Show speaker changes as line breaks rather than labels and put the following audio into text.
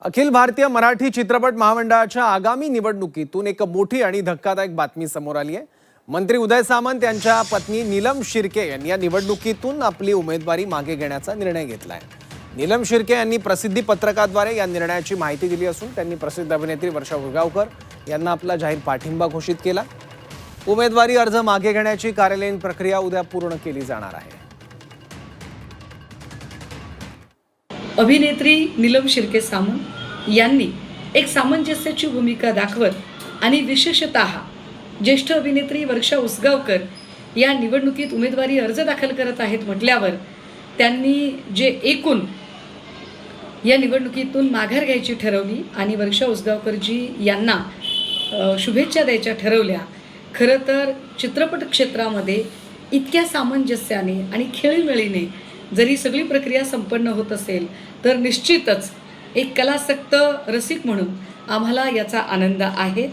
अखिल भारतीय मराठी चित्रपट महामंडळाच्या आगामी निवडणुकीतून एक मोठी आणि धक्कादायक बातमी समोर आली आहे। मंत्री उदय सामंत यांच्या पत्नी नीलम शिर्के यांनी या निवडणुकीतून आपली उमेदवारी मागे घेण्याचा निर्णय घेतलाय। नीलम शिर्के यांनी प्रसिद्धी पत्रकाद्वारे या निर्णयाची माहिती दिली असून त्यांनी प्रसिद्ध अभिनेत्री वर्षा उसगावकर यांना आपला जाहीर पाठिंबा घोषित केला। उमेदवारी अर्ज मागे घेण्याची कार्यालयीन प्रक्रिया उद्या पूर्ण केली जाणार आहे।
अभिनेत्री नीलम शिर्के सामंत यांनी एक सामंजस्याची भूमिका दाखवत आणि विशेषतः ज्येष्ठ अभिनेत्री वर्षा उसगावकर या निवडणुकीत उमेदवारी अर्ज दाखल करत आहेत म्हटल्यावर त्यांनी जे एकूण या निवडणुकीतून माघार घ्यायची ठरवली आणि वर्षा उसगावकरजी यांना शुभेच्छा द्यायच्या ठरवल्या। खरं तर चित्रपट क्षेत्रामध्ये इतक्या सामंजस्याने आणि खेळीमेळीने जरी सगळी प्रक्रिया संपन्न होत असेल तर निश्चितच एक कलासक्त रसिक म्हणून आम्हाला याचा आनंद आहे।